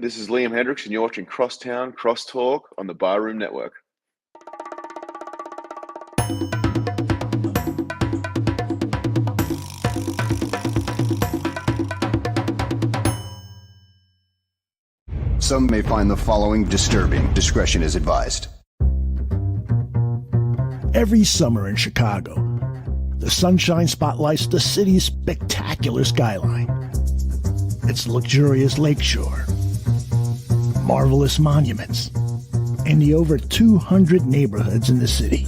This is Liam Hendricks, and you're watching Crosstown Crosstalk on the Barroom Network. Some may find the following disturbing. Discretion is advised. Every summer in Chicago, the sunshine spotlights the city's spectacular skyline. Its luxurious lakeshore, marvelous monuments, and the over 200 neighborhoods in the city.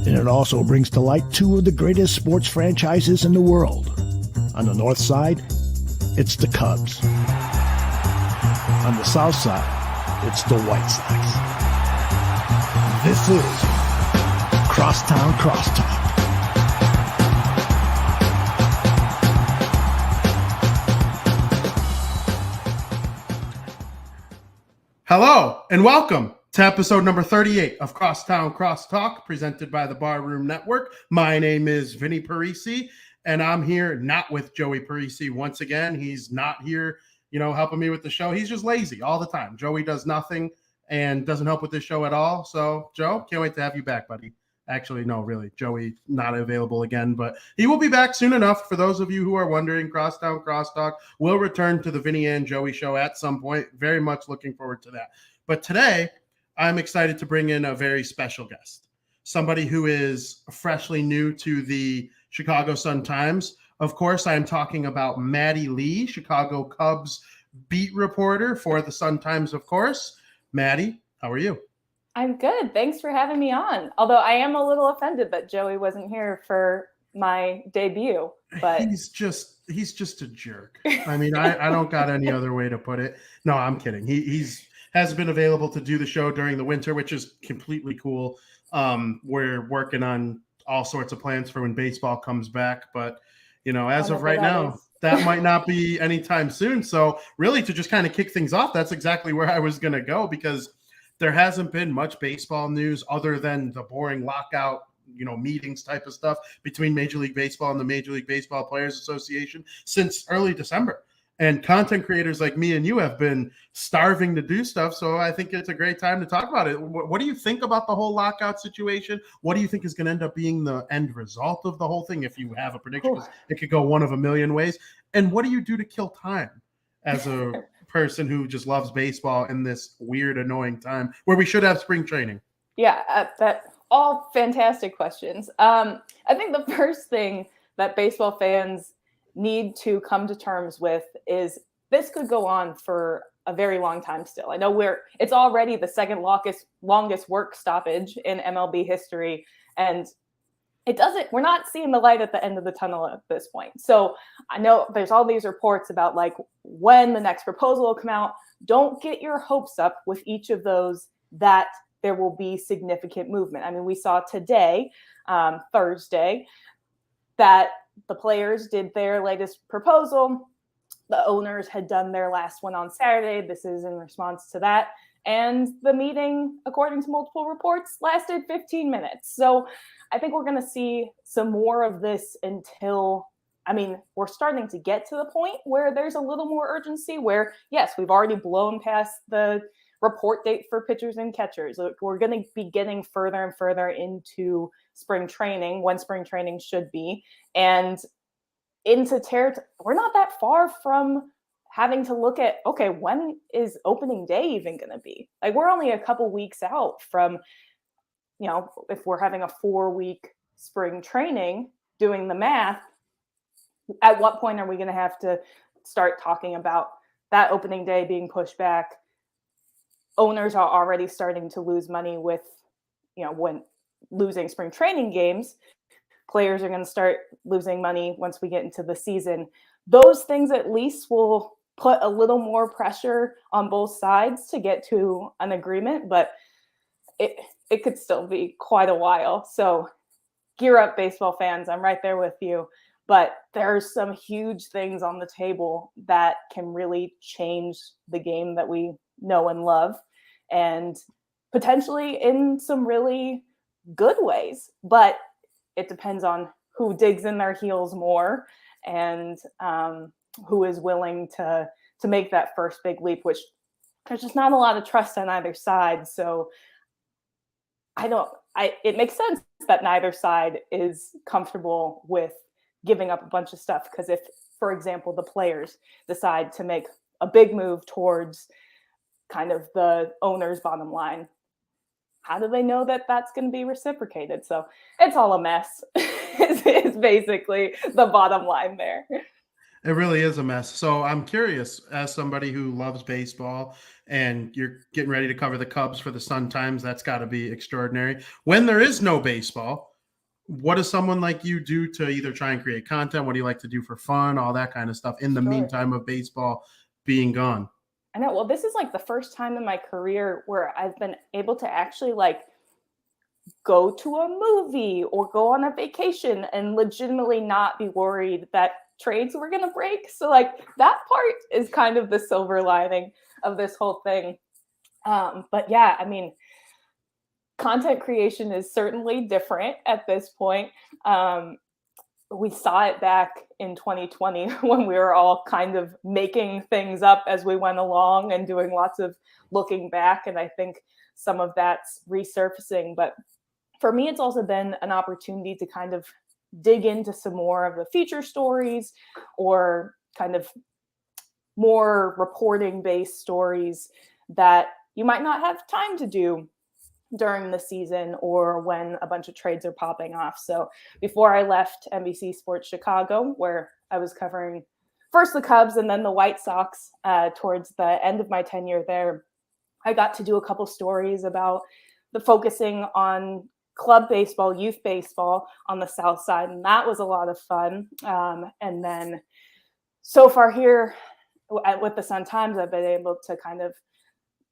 And it also brings to light two of the greatest sports franchises in the world. On the north side, it's the Cubs. On the south side, it's the White Sox. This is Crosstown Crosstalk. Hello and welcome to episode number 38 of Crosstown Crosstalk, presented by the Barroom Network. My name is Vinnie Parise, and I'm here not with Joey Parise once again. He's not here, helping me with the show. He's just lazy all the time. Joey does nothing and doesn't help with this show at all. So, Joe, can't wait to have you back, buddy. Actually, no, really. Joey not available again, but he will be back soon enough. For those of you who are wondering, Crosstown Crosstalk will return to the Vinnie and Joey show at some point. Very much looking forward to that. But today, I'm excited to bring in a very special guest, somebody who is freshly new to the Chicago Sun-Times. Of course, I'm talking about Maddie Lee, Chicago Cubs beat reporter for the Sun-Times, of course. Maddie, how are you? I'm good. Thanks for having me on. Although I am a little offended that Joey wasn't here for my debut. But he's just a jerk. I mean, I don't got any other way to put it. No, I'm kidding. He's has been available to do the show during the winter, which is completely cool. We're working on all sorts of plans for when baseball comes back, but as of right now, that might not be anytime soon. So really, to just kind of kick things off, that's exactly where I was going to go, because there hasn't been much baseball news other than the boring lockout, meetings type of stuff between Major League Baseball and the Major League Baseball Players Association since early December. And content creators like me and you have been starving to do stuff. So I think it's a great time to talk about it. What do you think about the whole lockout situation? What do you think is going to end up being the end result of the whole thing? If you have a prediction, 'cause it could go one of a million ways. And what do you do to kill time as a person who just loves baseball in this weird, annoying time where we should have spring training? Yeah, that all fantastic questions. I think the first thing that baseball fans need to come to terms with is this could go on for a very long time still. I know it's already the second longest work stoppage in MLB history, and we're not seeing the light at the end of the tunnel at this point. So I know there's all these reports about like when the next proposal will come out. Don't get your hopes up with each of those that there will be significant movement. I mean, we saw today, Thursday, that the players did their latest proposal. The owners had done their last one on Saturday. This is in response to that. And the meeting, according to multiple reports, lasted 15 minutes. So I think we're going to see some more of this until, we're starting to get to the point where there's a little more urgency where, yes, we've already blown past the report date for pitchers and catchers. We're going to be getting further and further into spring training, when spring training should be, and into territory. We're not that far from having to look at, okay, when is opening day even going to be? Like, we're only a couple weeks out from, if we're having a 4-week spring training, doing the math, at what point are we going to have to start talking about that opening day being pushed back? Owners are already starting to lose money with, when losing spring training games. Players are going to start losing money once we get into the season. Those things at least will put a little more pressure on both sides to get to an agreement, but it could still be quite a while. So gear up, baseball fans. I'm right there with you. But there's some huge things on the table that can really change the game that we know and love, and potentially in some really good ways. But it depends on who digs in their heels more and who is willing to make that first big leap, which there's just not a lot of trust on either side. So it makes sense that neither side is comfortable with giving up a bunch of stuff, because if, for example, the players decide to make a big move towards kind of the owner's bottom line, how do they know that that's going to be reciprocated? So it's all a mess. It's basically the bottom line there. It really is a mess. So I'm curious, as somebody who loves baseball and you're getting ready to cover the Cubs for the Sun-Times, that's got to be extraordinary. When there is no baseball, what does someone like you do to either try and create content? What do you like to do for fun? All that kind of stuff in the meantime of baseball being gone. I know. Well, this is like the first time in my career where I've been able to actually like go to a movie or go on a vacation and legitimately not be worried that trades were going to break. So like that part is kind of the silver lining of this whole thing. But yeah, I mean, content creation is certainly different at this point. We saw it back in 2020 when we were all kind of making things up as we went along and doing lots of looking back. And I think some of that's resurfacing. But for me, it's also been an opportunity to kind of dig into some more of the feature stories or kind of more reporting based stories that you might not have time to do during the season or when a bunch of trades are popping off. So before I left NBC Sports Chicago, where I was covering first the Cubs and then the White Sox towards the end of my tenure there, I got to do a couple stories about the focusing on club baseball, youth baseball on the South Side. And that was a lot of fun. And then so far here with the Sun-Times, I've been able to kind of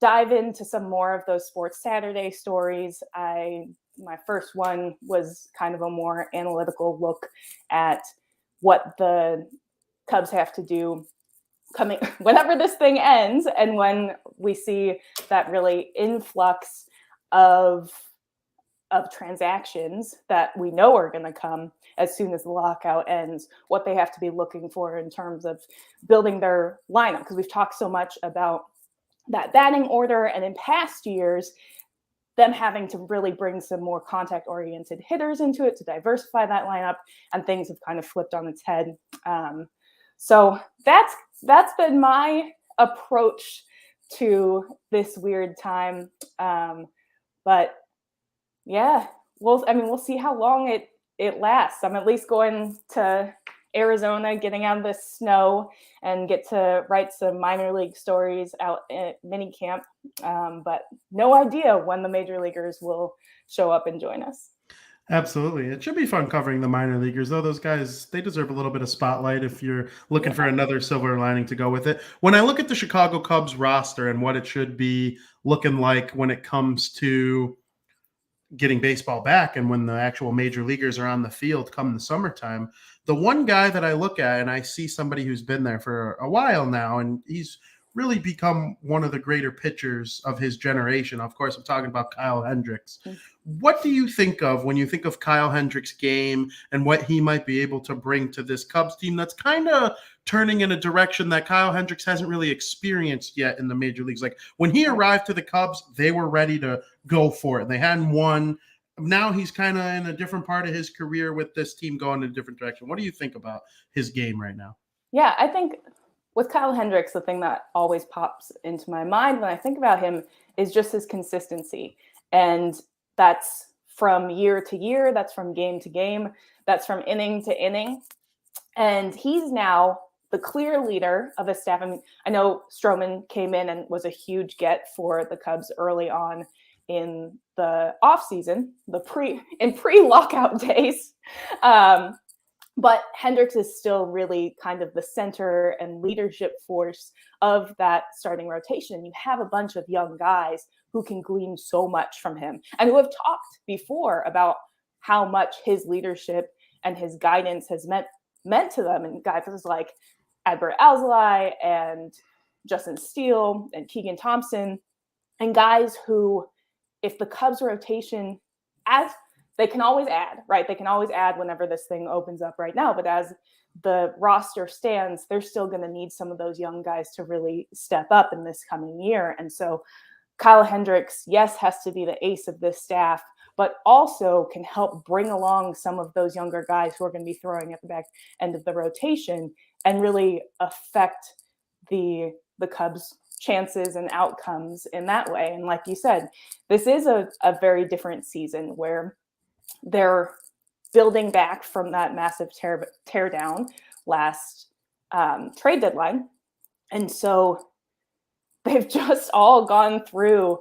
dive into some more of those Sports Saturday stories. My first one was kind of a more analytical look at what the Cubs have to do coming whenever this thing ends, and when we see that really influx of transactions that we know are going to come as soon as the lockout ends, what they have to be looking for in terms of building their lineup. Because we've talked so much about that batting order, and in past years, them having to really bring some more contact-oriented hitters into it to diversify that lineup, and things have kind of flipped on its head. So that's been my approach to this weird time. But yeah, we'll see how long it lasts. I'm at least going to Arizona, getting out of the snow and get to write some minor league stories out at mini camp. But no idea when the major leaguers will show up and join us. Absolutely. It should be fun covering the minor leaguers, though. Those guys, they deserve a little bit of spotlight if you're looking for another silver lining to go with it. When I look at the Chicago Cubs roster and what it should be looking like when it comes to getting baseball back and when the actual major leaguers are on the field come the summertime, the one guy that I look at, and I see somebody who's been there for a while now, and he's really become one of the greater pitchers of his generation. Of course, I'm talking about Kyle Hendricks. What do you think of when you think of Kyle Hendricks' game and what he might be able to bring to this Cubs team that's kind of turning in a direction that Kyle Hendricks hasn't really experienced yet in the major leagues? Like when he arrived to the Cubs, they were ready to go for it. They hadn't won. Now he's kind of in a different part of his career with this team going in a different direction. What do you think about his game right now? Yeah, I think with Kyle Hendricks, the thing that always pops into my mind when I think about him is just his consistency. And that's from year to year. That's from game to game. That's from inning to inning. And he's now the clear leader of his staff. I mean, I know Stroman came in and was a huge get for the Cubs early on in the offseason, in pre-lockout days. But Hendricks is still really kind of the center and leadership force of that starting rotation. You have a bunch of young guys who can glean so much from him and who have talked before about how much his leadership and his guidance has meant to them. And guys like Adbert Alzolay and Justin Steele and Keegan Thompson, and guys who, if the Cubs rotation, as they can always add, right? They can always add whenever this thing opens up right now. But as the roster stands, they're still going to need some of those young guys to really step up in this coming year. And so Kyle Hendricks, yes, has to be the ace of this staff, but also can help bring along some of those younger guys who are going to be throwing at the back end of the rotation and really affect the Cubs' chances and outcomes in that way. And like you said, this is a very different season where they're building back from that massive tear down last trade deadline. And so they've just all gone through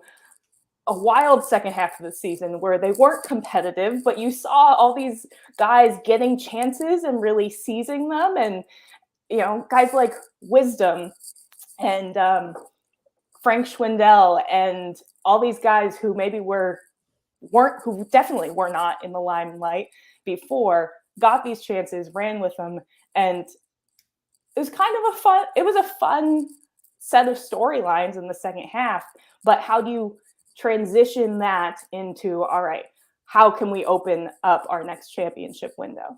a wild second half of the season where they weren't competitive, but you saw all these guys getting chances and really seizing them. And, you know, guys like Wisdom and Frank Schwindel and all these guys who maybe who definitely were not in the limelight before, got these chances, ran with them. And it was kind of a fun set of storylines in the second half. But how do you transition that into, all right, how can we open up our next championship window?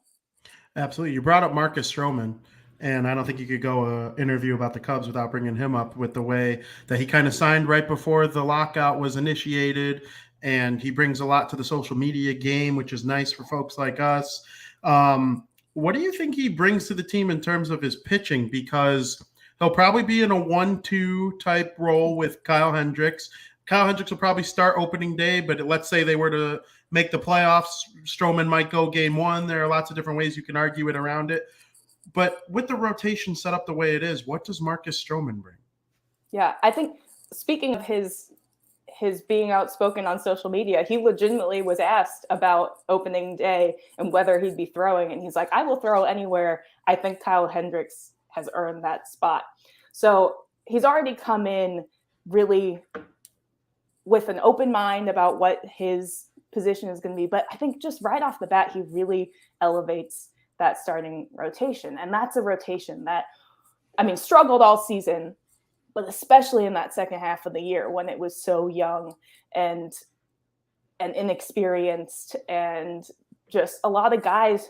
Absolutely. You brought up Marcus Stroman, and I don't think you could go an interview about the Cubs without bringing him up with the way that he kind of signed right before the lockout was initiated. And he brings a lot to the social media game, which is nice for folks like us. What do you think he brings to the team in terms of his pitching? Because he'll probably be in a 1-2 type role with Kyle Hendricks. Kyle Hendricks will probably start opening day, but let's say they were to make the playoffs, Stroman might go game one. There are lots of different ways you can argue it around it. But with the rotation set up the way it is, what does Marcus Stroman bring? Yeah, I think speaking of his being outspoken on social media, he legitimately was asked about opening day and whether he'd be throwing. And he's like, I will throw anywhere. I think Kyle Hendricks has earned that spot. So he's already come in really with an open mind about what his position is going to be. But I think just right off the bat, he really elevates that starting rotation. And that's a rotation that, I mean, struggled all season, but especially in that second half of the year when it was so young and inexperienced, and just a lot of guys,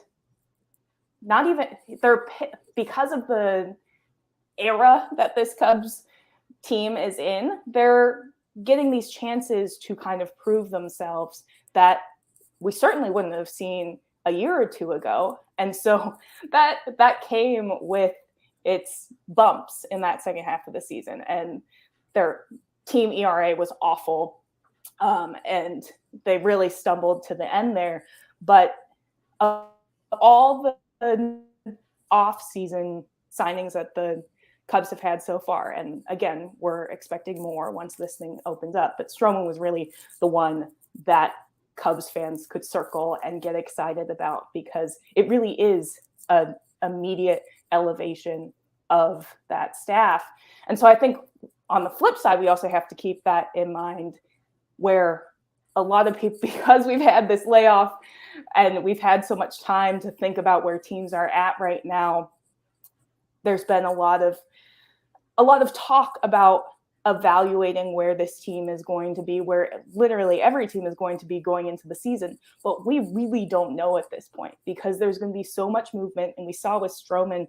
not even, they're, because of the era that this Cubs team is in, they're getting these chances to kind of prove themselves that we certainly wouldn't have seen a year or two ago. And so that came with its bumps in that second half of the season, and their team ERA was awful. And they really stumbled to the end there, but all the off-season signings that the Cubs have had so far, and again, we're expecting more once this thing opens up, but Stroman was really the one that Cubs fans could circle and get excited about, because it really is an immediate elevation of that staff. And so I think on the flip side, we also have to keep that in mind, where a lot of people, because we've had this layoff and we've had so much time to think about where teams are at right now, there's been a lot of talk about evaluating where this team is going to be, where literally every team is going to be going into the season. But we really don't know at this point, because there's going to be so much movement. And we saw with Stroman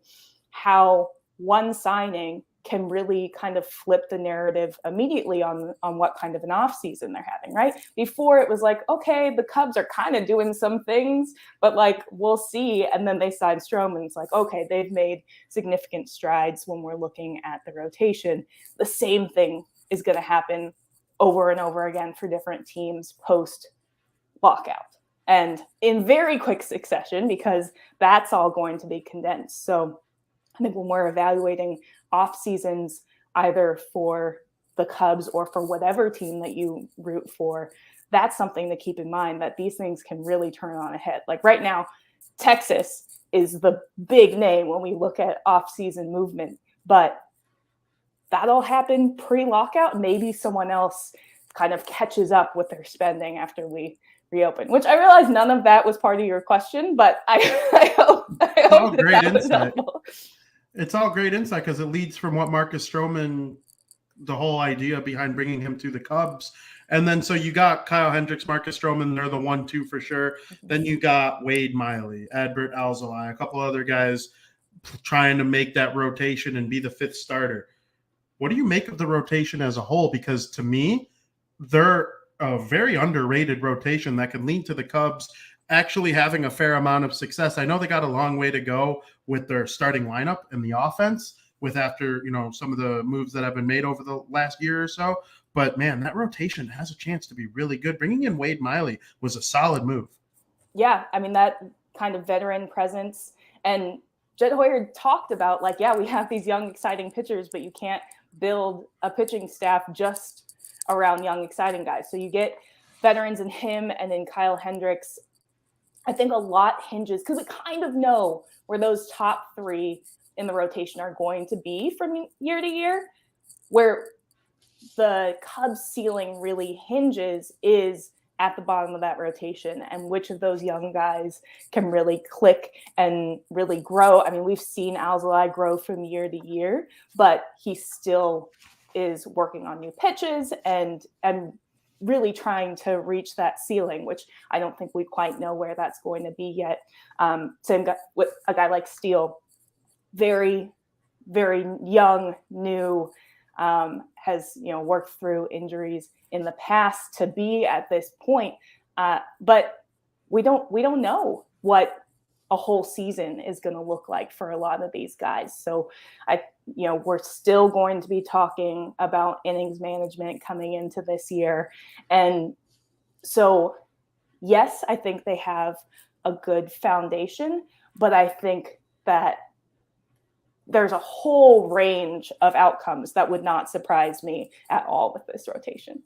how one signing can really kind of flip the narrative immediately on what kind of an off season they're having, right? Before it was like, okay, the Cubs are kind of doing some things, but like, we'll see. And then they signed Stroman. It's like, okay, they've made significant strides when we're looking at the rotation. The same thing is going to happen over and over again for different teams post lockout, and in very quick succession, because that's all going to be condensed. So I think when we're evaluating off seasons, either for the Cubs or for whatever team that you root for, that's something to keep in mind, that these things can really turn on a head. Like right now, Texas is the big name when we look at off season movement, but that'll happen pre-lockout. Maybe someone else kind of catches up with their spending after we reopen, which I realize none of that was part of your question, but I hope that was helpful. It's all great insight, because it leads from what Marcus Stroman, the whole idea behind bringing him to the Cubs. And then so you got Kyle Hendricks, Marcus Stroman, they're the 1-2 for sure. Then you got Wade Miley, Adbert Alzolay, a couple other guys trying to make that rotation and be the fifth starter. What do you make of the rotation as a whole? Because to me, they're a very underrated rotation that can lead to the Cubs actually having a fair amount of success. I know they got a long way to go with their starting lineup and the offense with after, some of the moves that have been made over the last year or so. But man, that rotation has a chance to be really good. Bringing in Wade Miley was a solid move. Yeah. I mean, that kind of veteran presence, and Jed Hoyer talked about we have these young, exciting pitchers, but you can't build a pitching staff just around young, exciting guys. So you get veterans in him and in Kyle Hendricks. I think a lot hinges because we kind of know where those top three in the rotation are going to be from year to year. Where the Cubs ceiling really hinges is at the bottom of that rotation and which of those young guys can really click and really grow. I mean, we've seen Alzolay grow from year to year, but he still is working on new pitches and really trying to reach that ceiling, which I don't think we quite know where that's going to be yet. Same with a guy like Steele, very, very young, new, has worked through injuries in the past to be at this point, but we don't know what a whole season is going to look like for a lot of these guys. So we're still going to be talking about innings management coming into this year, and so yes, I think they have a good foundation, but I think that there's a whole range of outcomes that would not surprise me at all with this rotation.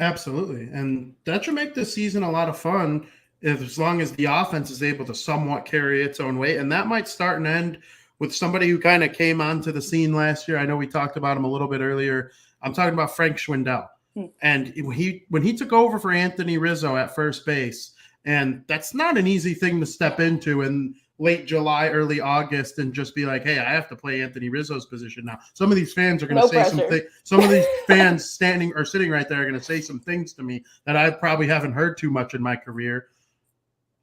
Absolutely. And that should make this season a lot of fun as long as the offense is able to somewhat carry its own weight. And that might start and end with somebody who kind of came onto the scene last year. I know we talked about him a little bit earlier. I'm talking about Frank Schwindel. And when he took over for Anthony Rizzo at first base, and that's not an easy thing to step into in late July, early August, and just be like, hey, I have to play Anthony Rizzo's position now. Some of these fans are going to say something. Some of these fans sitting right there are going to say some things to me that I probably haven't heard too much in my career.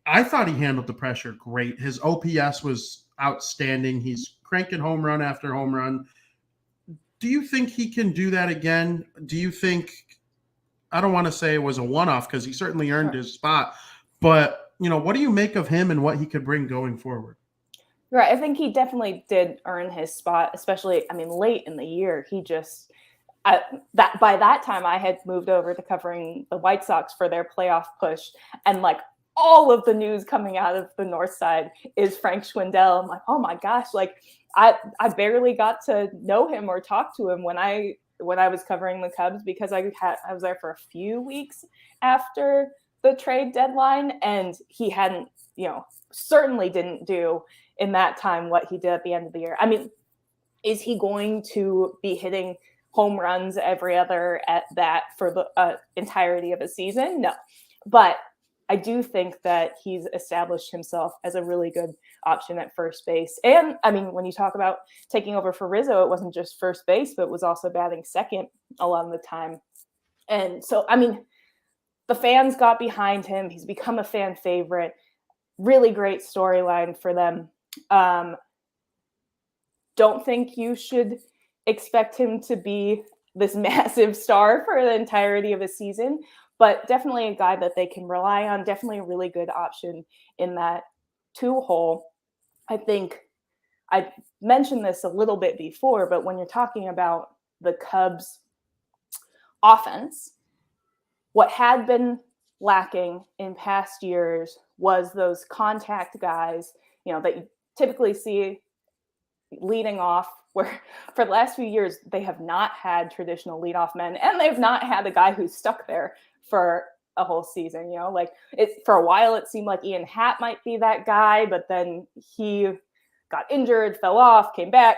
I thought he handled the pressure great. His OPS was outstanding. He's cranking home run after home run. Do you think he can do that again? Do you think, I don't want to say it was a one-off because he certainly earned his spot, but what do you make of him and what he could bring going forward? Right. I think he definitely did earn his spot, especially, late in the year. He just, by that time I had moved over to covering the White Sox for their playoff push. And all of the news coming out of the North Side is Frank Schwindel. I'm like, oh my gosh, I barely got to know him or talk to him when I was covering the Cubs because I was there for a few weeks after the trade deadline, and he hadn't, certainly didn't do in that time what he did at the end of the year. Is he going to be hitting home runs every other at bat for the entirety of a season? No, but I do think that he's established himself as a really good option at first base. And when you talk about taking over for Rizzo, it wasn't just first base, but it was also batting second a lot of the time. And so, the fans got behind him. He's become a fan favorite. Really great storyline for them. Don't think you should expect him to be this massive star for the entirety of a season, but definitely a guy that they can rely on. Definitely a really good option in that 2-hole. I think I mentioned this a little bit before, but when you're talking about the Cubs offense, what had been lacking in past years was those contact guys, that you typically see leading off, where for the last few years, they have not had traditional leadoff men, and they've not had a guy who's stuck there for a whole season. For a while, it seemed like Ian Happ might be that guy, but then he got injured, fell off, came back.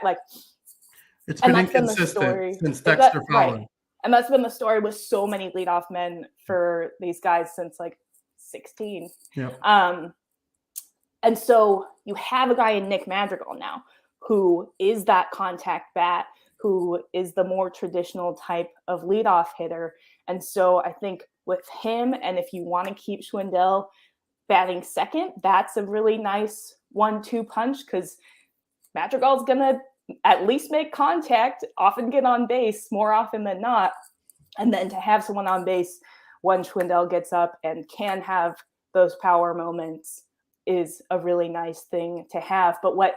It's been inconsistent since Dexter Fowler. Right. And that's been the story with so many leadoff men for these guys since 16. Yeah. And so you have a guy in Nick Madrigal now who is that contact bat, who is the more traditional type of leadoff hitter. And so I think with him, and if you want to keep Schwindel batting second, that's a really nice 1-2 punch, because Madrigal's going to at least make contact, often get on base more often than not. And then to have someone on base when Schwindel gets up and can have those power moments is a really nice thing to have. But what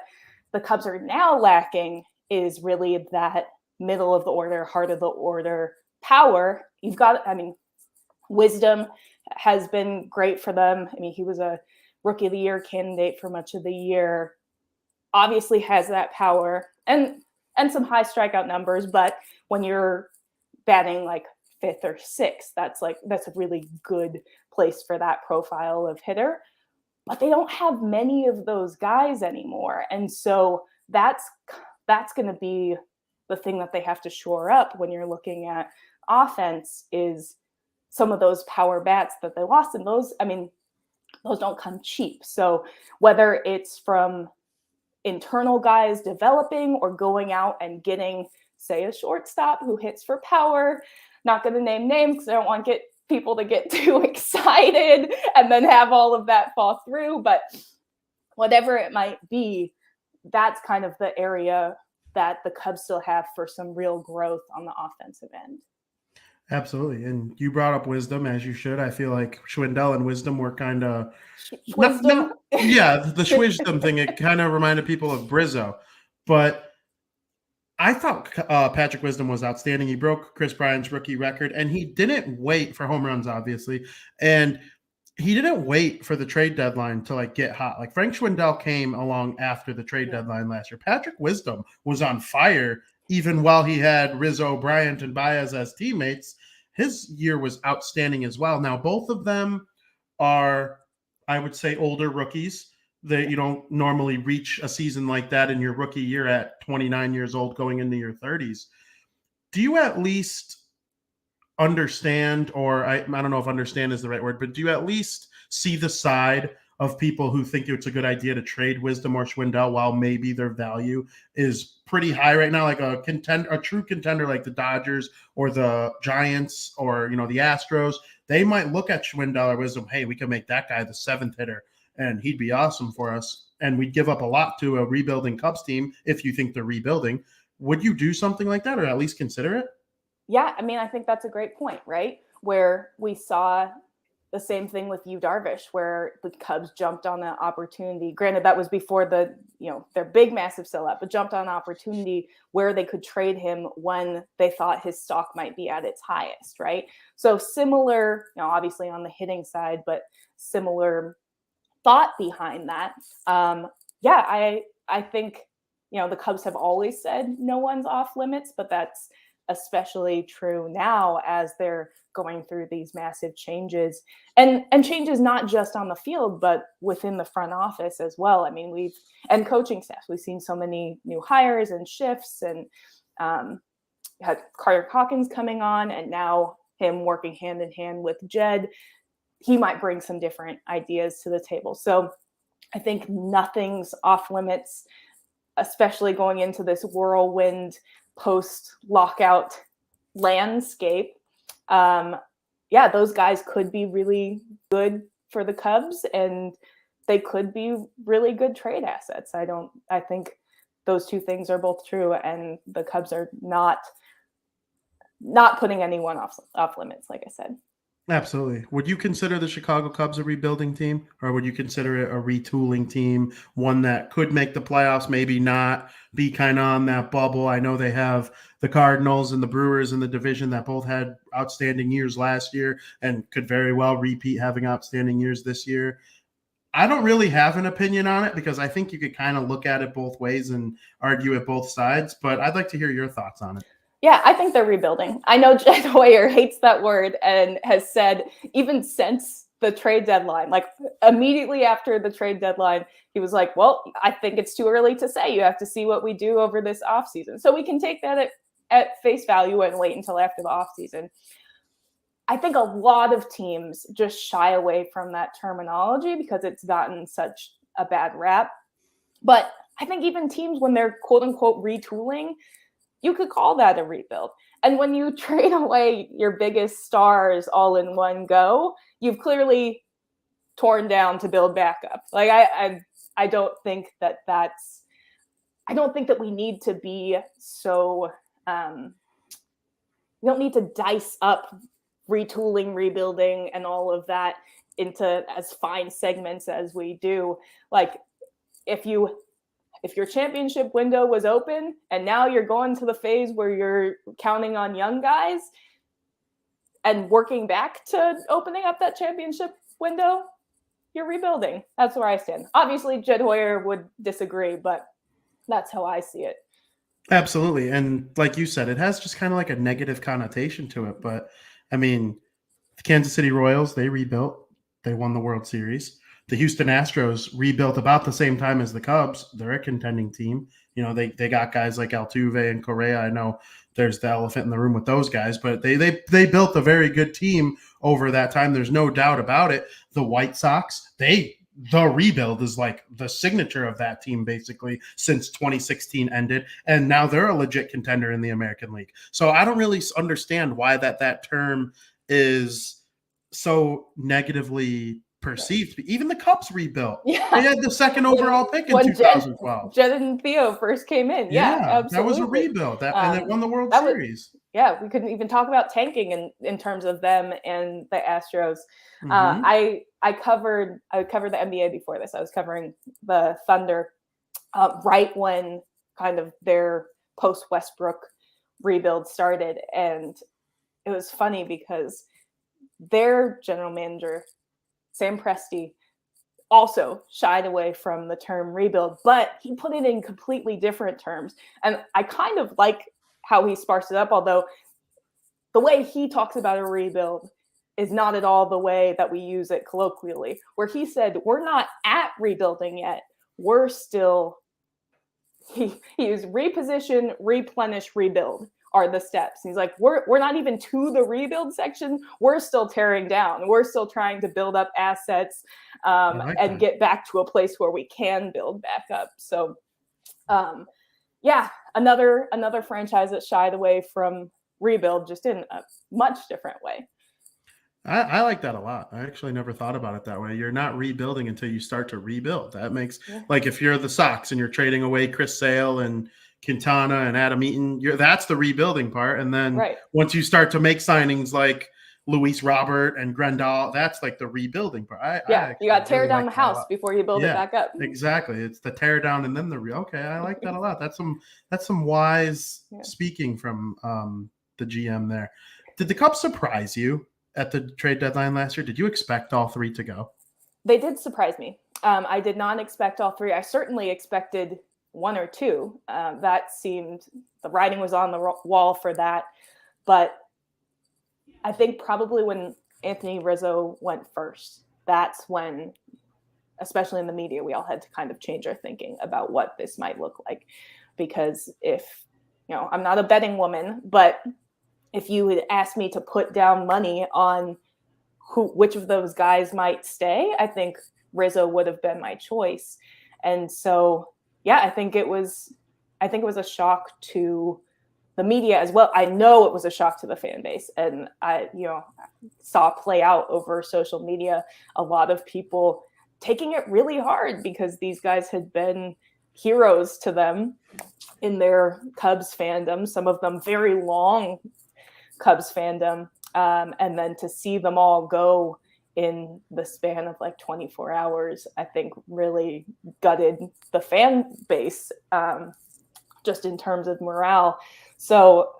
the Cubs are now lacking is really that middle of the order, heart of the order power. You've got, I mean, Wisdom has been great for them. I mean, he was a Rookie of the Year candidate for much of the year. Obviously has that power and some high strikeout numbers, but when you're batting like 5th or 6th, that's a really good place for that profile of hitter. But they don't have many of those guys anymore. And so that's going to be the thing that they have to shore up when you're looking at offense is some of those power bats that they lost. And those don't come cheap. So whether it's from internal guys developing or going out and getting, say, a shortstop who hits for power, not going to name names because I don't want to get people to get too excited and then have all of that fall through. But whatever it might be, that's kind of the area that the Cubs still have for some real growth on the offensive end. Absolutely. And you brought up Wisdom, as you should. I feel like Schwindel and Wisdom were kind of the Schwisdom thing. It kind of reminded people of Brizzo. But I thought Patrick Wisdom was outstanding. He broke Chris Bryant's rookie record, and he didn't wait for home runs, obviously. And he didn't wait for the trade deadline to like get hot. Like Frank Schwindel came along after the trade deadline last year. Patrick Wisdom was on fire even while he had Rizzo, Bryant, and Baez as teammates. His year was outstanding as well. Now, both of them are, I would say, older rookies. That you don't normally reach a season like that in your rookie year at 29 years old going into your 30s. Do you at least understand, or I don't know if understand is the right word, but do you at least see the side of people who think it's a good idea to trade Wisdom or Schwindel while maybe their value is pretty high right now, like a true contender like the Dodgers or the Giants or, the Astros? They might look at Schwindel or Wisdom, hey, we can make that guy the 7th hitter and he'd be awesome for us. And we'd give up a lot to a rebuilding Cubs team if you think they're rebuilding. Would you do something like that or at least consider it? Yeah, I mean, I think that's a great point, right? Where we saw the same thing with Yu Darvish, where the Cubs jumped on that opportunity. Granted, that was before their big, massive sellout, but jumped on an opportunity where they could trade him when they thought his stock might be at its highest, right? So similar, obviously on the hitting side, but similar thought behind that. I think, the Cubs have always said no one's off limits, but that's especially true now as they're going through these massive changes and changes not just on the field, but within the front office as well. I mean, and coaching staffs, we've seen so many new hires and shifts, and had Carter Hawkins coming on and now him working hand in hand with Jed. He might bring some different ideas to the table. So I think nothing's off limits, especially going into this whirlwind post-lockout landscape. Those guys could be really good for the Cubs and they could be really good trade assets. I think those two things are both true, and the Cubs are not putting anyone off limits, like I said. Absolutely. Would you consider the Chicago Cubs a rebuilding team, or would you consider it a retooling team, one that could make the playoffs, maybe not, be kind of on that bubble? I know they have the Cardinals and the Brewers in the division that both had outstanding years last year and could very well repeat having outstanding years this year. I don't really have an opinion on it because I think you could kind of look at it both ways and argue it both sides, but I'd like to hear your thoughts on it. Yeah, I think they're rebuilding. I know Jed Hoyer hates that word and has said even since the trade deadline, like immediately after the trade deadline, he was like, well, I think it's too early to say. You have to see what we do over this offseason. So we can take that at face value and wait until after the offseason. I think a lot of teams just shy away from that terminology because it's gotten such a bad rap. But I think even teams, when they're quote unquote retooling, you could call that a rebuild. And when you trade away your biggest stars all in one go, you've clearly torn down to build back up. Like I don't think that that's I don't think that we need to be so, we don't need to dice up retooling, rebuilding, and all of that into as fine segments as we do. Like, if your championship window was open and now you're going to the phase where you're counting on young guys and working back to opening up that championship window, you're rebuilding. That's where I stand. Obviously, Jed Hoyer would disagree, but that's how I see it. Absolutely. And like you said, it has just kind of like a negative connotation to it. But I mean, the Kansas City Royals, they rebuilt. They won the World Series. The Houston Astros rebuilt about the same time as the Cubs. They're a contending team. You know, they got guys like Altuve and Correa. I know there's the elephant in the room with those guys, but they built a very good team over that time. There's no doubt about it. The White Sox, the rebuild is like the signature of that team basically since 2016 ended, and now they're a legit contender in the American League. So I don't really understand why that term is so negatively perceived. Even the Cubs rebuilt. Yeah. They had the second overall pick in 2012. Jed and Theo first came in. Yeah, absolutely. That was a rebuild. And it won the World Series. We couldn't even talk about tanking in terms of them and the Astros. Mm-hmm. I covered the NBA before this. I was covering the Thunder right when kind of their post Westbrook rebuild started, and it was funny because their general manager, Sam Presti, also shied away from the term rebuild, but he put it in completely different terms. And I kind of like how he sparsed it up, although the way he talks about a rebuild is not at all the way that we use it colloquially, where he said, we're not at rebuilding yet. We're still, he used reposition, replenish, rebuild are the steps. He's like, we're not even to the rebuild section. We're still tearing down. We're still trying to build up assets and get back to a place where we can build back up. So, another franchise that shied away from rebuild, just in a much different way. I like that a lot. I actually never thought about it that way. You're not rebuilding until you start to rebuild. That makes like if you're the Sox and you're trading away Chris Sale and Quintana and Adam Eaton, that's the rebuilding part. And then once you start to make signings like Luis Robert and Grandal, that's like the rebuilding part. You got to tear down the house before you build it back up. Exactly. It's the tear down and then the okay. I like that a lot. That's some wise speaking from the GM there. Did the Cubs surprise you at the trade deadline last year? Did you expect all three to go? They did surprise me. I did not expect all three. I certainly expected one or two. That seemed, the writing was on the wall for that. But I think probably when Anthony Rizzo went first, that's when, especially in the media, we all had to kind of change our thinking about what this might look like. Because if, I'm not a betting woman, but if you had asked me to put down money on which of those guys might stay, I think Rizzo would have been my choice. And so, I think it was a shock to the media as well. I know it was a shock to the fan base, and I saw play out over social media a lot of people taking it really hard because these guys had been heroes to them in their Cubs fandom, some of them very long Cubs fandom, and then to see them all go in the span of like 24 hours, I think really gutted the fan base, just in terms of morale. So,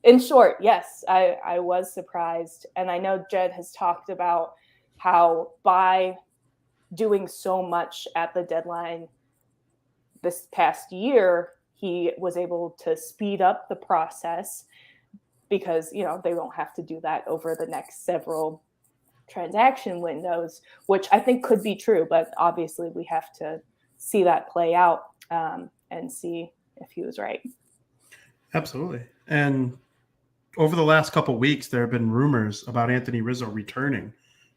in short, yes, I was surprised. And I know Jed has talked about how by doing so much at the deadline this past year, he was able to speed up the process because, they won't have to do that over the next several transaction windows, which I think could be true, but obviously we have to see that play out and see if he was right. Absolutely. And over the last couple of weeks, there have been rumors about Anthony Rizzo returning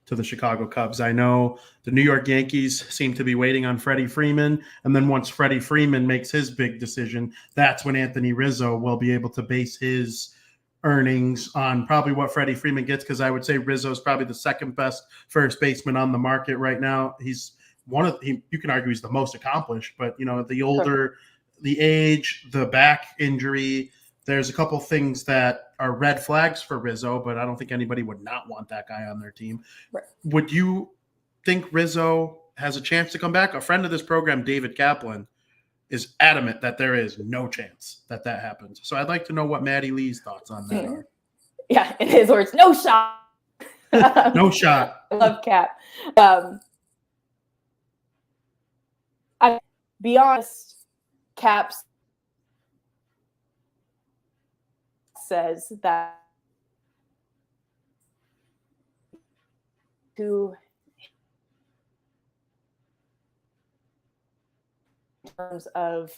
to the Chicago Cubs. I know the New York Yankees seem to be waiting on Freddie Freeman. And then once Freddie Freeman makes his big decision, that's when Anthony Rizzo will be able to base his earnings on probably what Freddie Freeman gets, because I would say Rizzo is probably the second best first baseman on the market right now. He's you can argue he's the most accomplished, but the older, the age, the back injury, there's a couple things that are red flags for Rizzo, but I don't think anybody would not want that guy on their team. Right. Would you think Rizzo has a chance to come back? A friend of this program, David Kaplan, is adamant that there is no chance that happens. So I'd like to know what Maddie Lee's thoughts on that are. Yeah, in his words, no shot. No shot. I love Cap. I be honest, Caps says that to in terms of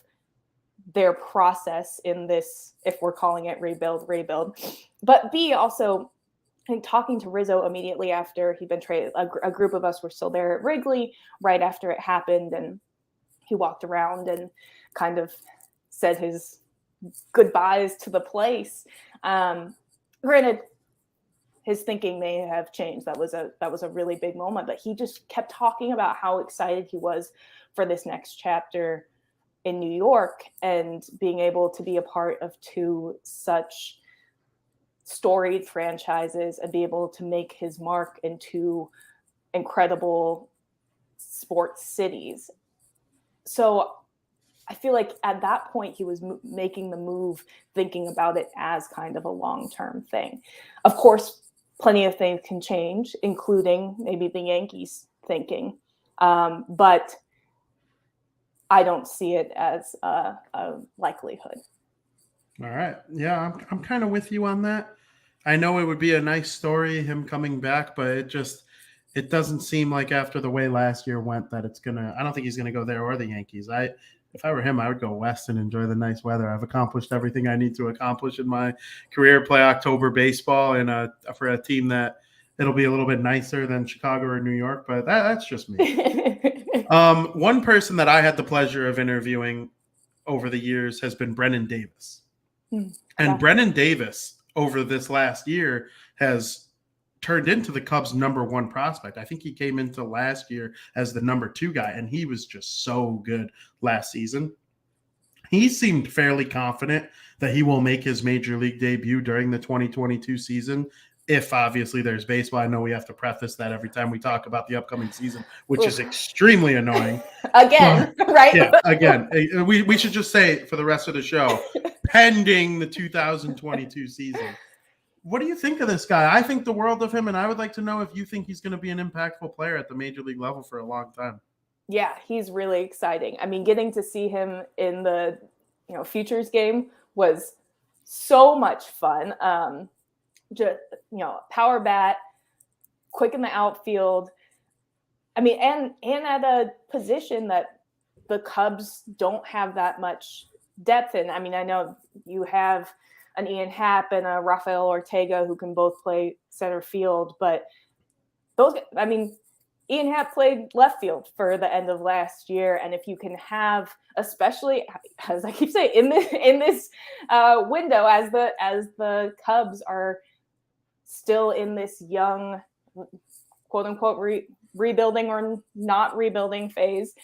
their process in this, if we're calling it rebuild, but B, also I think talking to Rizzo immediately after he'd been traded, a group of us were still there at Wrigley right after it happened, and he walked around and kind of said his goodbyes to the place. Granted, his thinking may have changed. That was a really big moment, but he just kept talking about how excited he was for this next chapter in New York and being able to be a part of two such storied franchises and be able to make his mark in two incredible sports cities. So I feel like at that point he was making the move, thinking about it as kind of a long-term thing. Of course, plenty of things can change, including maybe the Yankees thinking. But I don't see it as a likelihood. All right. Yeah, I'm kind of with you on that. I know it would be a nice story, him coming back, but it doesn't seem like after the way last year went that I don't think he's gonna go there or the Yankees. If I were him, I would go west and enjoy the nice weather. I've accomplished everything I need to accomplish in my career, play October baseball and for a team that it'll be a little bit nicer than Chicago or New York, but that's just me. One person that I had the pleasure of interviewing over the years has been Brennan Davis. And Brennan Davis over this last year has turned into the Cubs' number one prospect. I think he came into last year as the number 2 guy, and he was just so good last season. He seemed fairly confident that he will make his major league debut during the 2022 season. If obviously there's baseball. I know we have to preface that every time we talk about the upcoming season, which is extremely annoying. Again, right? Yeah, again. We should just say for the rest of the show, pending the 2022 season. What do you think of this guy? I think the world of him, and I would like to know if you think he's going to be an impactful player at the major league level for a long time. Yeah, he's really exciting. I mean, getting to see him in the futures game was so much fun. Just power bat, quick in the outfield. I mean, and at a position that the Cubs don't have that much depth in. I mean, I know you have an Ian Happ and a Rafael Ortega who can both play center field, but Ian Happ played left field for the end of last year, and if you can have, especially as I keep saying, in this window, as the Cubs are still in this young, quote unquote, rebuilding or not rebuilding phase,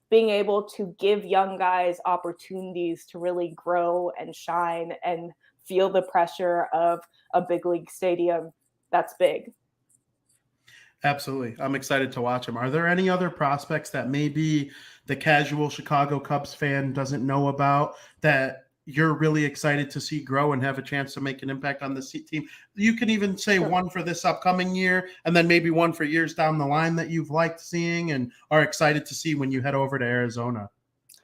being able to give young guys opportunities to really grow and shine and feel the pressure of a big league stadium, that's big. Absolutely. I'm excited to watch him. Are there any other prospects that maybe the casual Chicago Cubs fan doesn't know about that you're really excited to see grow and have a chance to make an impact on the team? You can even say one for this upcoming year and then maybe one for years down the line that you've liked seeing and are excited to see when you head over to Arizona.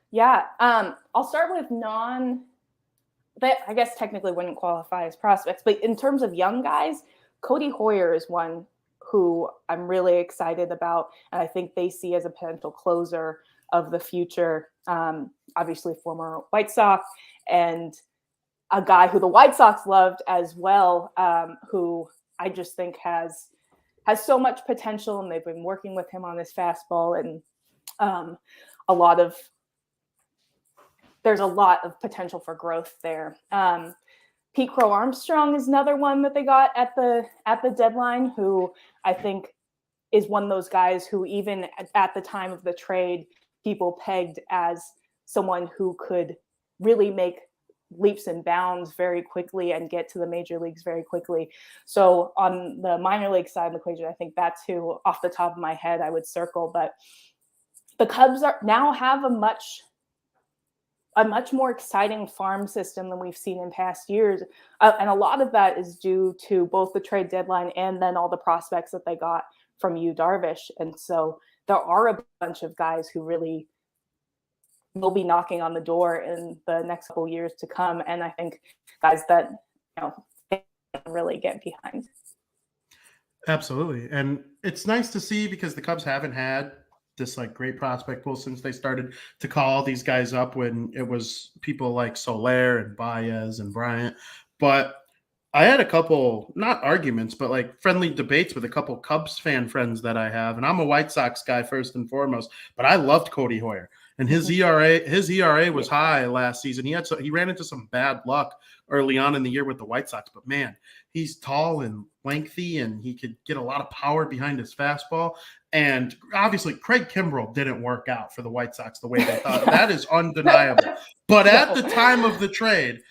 Yeah. I'll start with that I guess technically wouldn't qualify as prospects, but in terms of young guys, Cody Hoyer is one who I'm really excited about. And I think they see as a potential closer of the future. Obviously former White Sox, and a guy who the White Sox loved as well, who I just think has so much potential, and they've been working with him on his fastball, and there's a lot of potential for growth there. Pete Crow Armstrong is another one that they got at the deadline, who I think is one of those guys who even at the time of the trade, people pegged as someone who could really make leaps and bounds very quickly and get to the major leagues very quickly. So on the minor league side of the equation, I think that's who off the top of my head I would circle. But the Cubs now have a much more exciting farm system than we've seen in past years. And a lot of that is due to both the trade deadline and then all the prospects that they got from Yu Darvish. And so there are a bunch of guys who really will be knocking on the door in the next couple of years to come. And I think guys that, they can really get behind. Absolutely. And it's nice to see because the Cubs haven't had this like great prospect pool since they started to call these guys up when it was people like Soler and Baez and Bryant. But I had a couple, not arguments, but like friendly debates with a couple Cubs fan friends that I have. And I'm a White Sox guy first and foremost, but I loved Cody Hoyer. And his ERA was high last season. He ran into some bad luck early on in the year with the White Sox, but man, he's tall and lengthy and he could get a lot of power behind his fastball. And obviously Craig Kimbrell didn't work out for the White Sox the way they thought. That is undeniable. But at the time of the trade,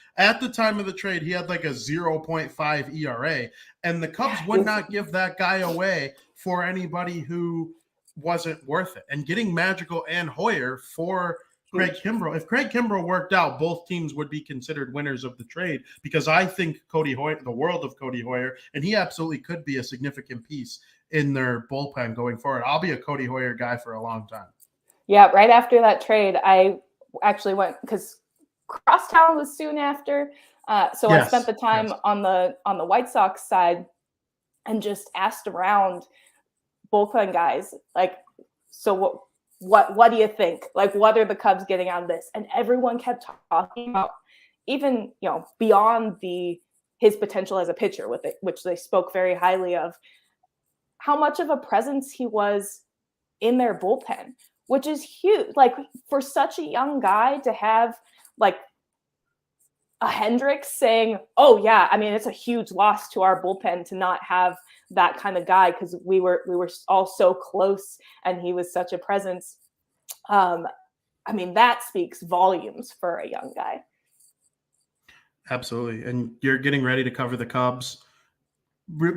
he had like a 0.5 ERA, and the Cubs would not give that guy away for anybody who wasn't worth it. And getting Magical and Hoyer for Craig Kimbrell, if Craig Kimbrell worked out, both teams would be considered winners of the trade, because I think Cody Hoyer, the world of Cody Hoyer, and he absolutely could be a significant piece in their bullpen going forward. I'll be a Cody Hoyer guy for a long time. Yeah, right after that trade, I actually went, because Crosstown was soon after. So I spent the time on the White Sox side and just asked around bullpen guys, like, so what do you think? Like, what are the Cubs getting out of this? And everyone kept talking about, even, beyond his potential as a pitcher, with it, which they spoke very highly of, how much of a presence he was in their bullpen, which is huge. Like, for such a young guy to have like a Hendricks saying, oh yeah, I mean, it's a huge loss to our bullpen to not have that kind of guy, because we were all so close and he was such a presence. I mean, that speaks volumes for a young guy. Absolutely. And you're getting ready to cover the Cubs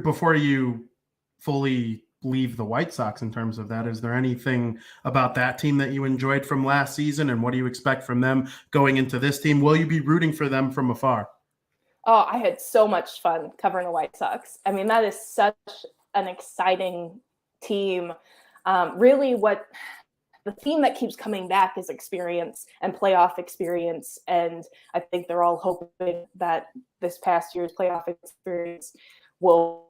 before you fully leave the White Sox in terms of that. Is there anything about that team that you enjoyed from last season, and what do you expect from them going into this team? Will you be rooting for them from afar? Oh, I had so much fun covering the White Sox. I mean, that is such an exciting team. Really, what the theme that keeps coming back is experience and playoff experience. And I think they're all hoping that this past year's playoff experience will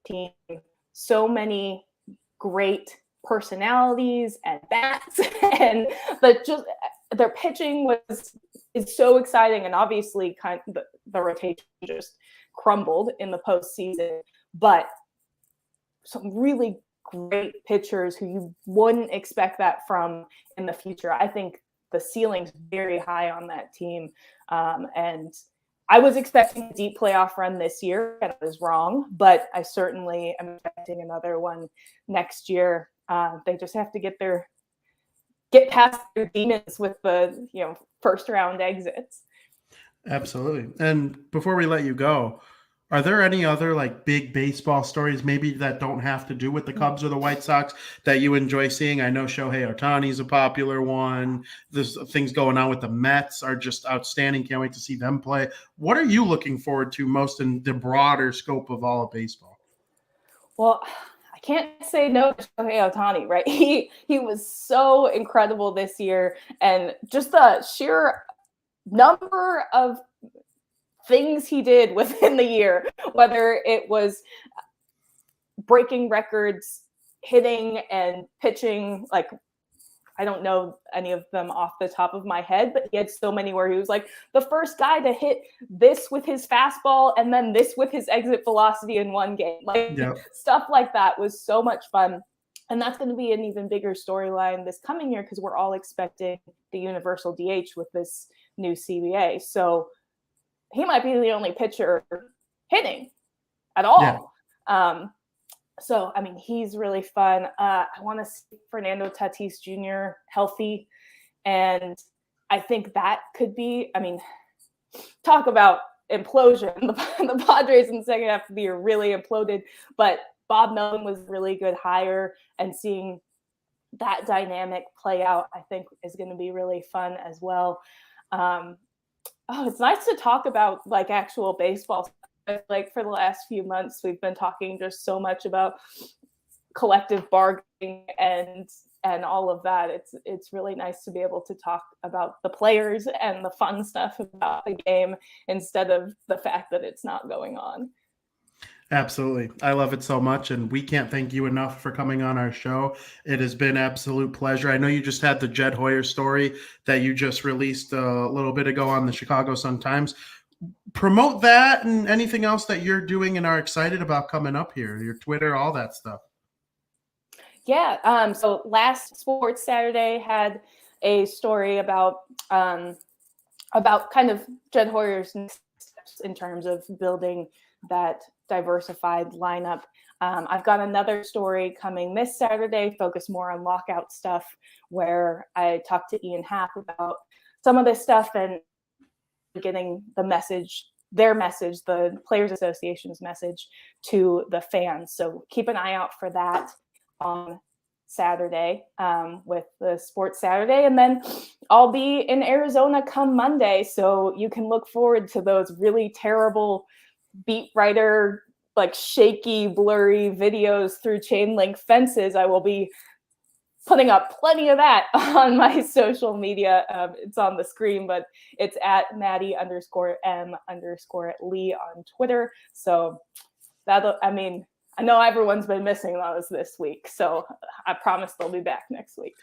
team. So many great personalities and bats, and their pitching is so exciting. And obviously, kind of the rotation just crumbled in the postseason, but some really great pitchers who you wouldn't expect that from in the future. I think the ceiling's very high on that team, and I was expecting a deep playoff run this year, and I was wrong, but I certainly am expecting another one next year. They just have to get past their demons with the first round exits. Absolutely. And before we let you go, are there any other like big baseball stories, maybe that don't have to do with the Cubs or the White Sox, that you enjoy seeing? I know Shohei Ohtani is a popular one. There's things going on with the Mets are just outstanding. Can't wait to see them play. What are you looking forward to most in the broader scope of all of baseball? Well, I can't say no to Shohei Ohtani, right? He was so incredible this year, and just the sheer number of things he did within the year, whether it was breaking records, hitting and pitching. Like, I don't know any of them off the top of my head, but he had so many where he was like the first guy to hit this with his fastball and then this with his exit velocity in one game. Like, stuff like that was so much fun. And that's going to be an even bigger storyline this coming year, because we're all expecting the universal DH with this new CBA. So he might be the only pitcher hitting at all. Yeah. So, I mean, he's really fun. I want to see Fernando Tatis Jr. healthy. And I think that could be, I mean, talk about implosion. The Padres in the second half of the year really imploded. But Bob Melvin was a really good hire, and seeing that dynamic play out, I think, is going to be really fun as well. It's nice to talk about like actual baseball. Like for the last few months, we've been talking just so much about collective bargaining and all of that. It's really nice to be able to talk about the players and the fun stuff about the game instead of the fact that it's not going on. Absolutely. I love it so much, and we can't thank you enough for coming on our show. It has been absolute pleasure. I know you just had the Jed Hoyer story that you just released a little bit ago on the Chicago Sun-Times. Promote that and anything else that you're doing and are excited about coming up here, your Twitter, all that stuff. Yeah. So last Sports Saturday had a story about kind of Jed Hoyer's next steps in terms of building that diversified lineup. I've got another story coming this Saturday, focused more on lockout stuff, where I talked to Ian Happ about some of this stuff and getting the message, the Players Association's message to the fans. So keep an eye out for that on Saturday with the Sports Saturday. And then I'll be in Arizona come Monday. So you can look forward to those really terrible beat writer, like shaky, blurry videos through chain link fences. I will be putting up plenty of that on my social media. It's on the screen, but it's at Maddie_M_Lee on Twitter. So I know everyone's been missing those this week, so I promise they'll be back next week.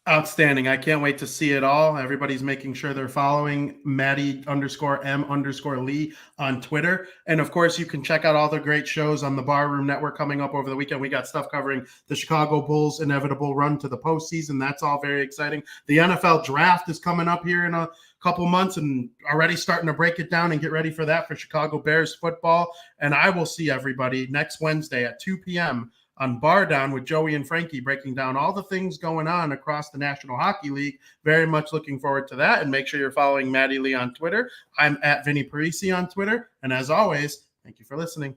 Outstanding. I can't wait to see it all. Everybody's making sure they're following Maddie_M_Lee on Twitter. And of course, you can check out all the great shows on the Barroom Network coming up over the weekend. We got stuff covering the Chicago Bulls' inevitable run to the postseason. That's all very exciting. The NFL draft is coming up here in a couple months, and already starting to break it down and get ready for that for Chicago Bears football. And I will see everybody next Wednesday at 2 p.m. on Bar Down with Joey and Frankie, breaking down all the things going on across the National Hockey League. Very much looking forward to that. And make sure you're following Maddie Lee on Twitter. I'm at Vinnie Parise on Twitter. And as always, thank you for listening.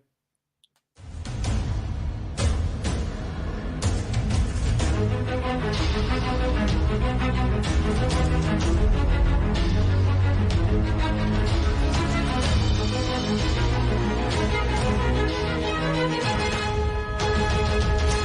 Thank you.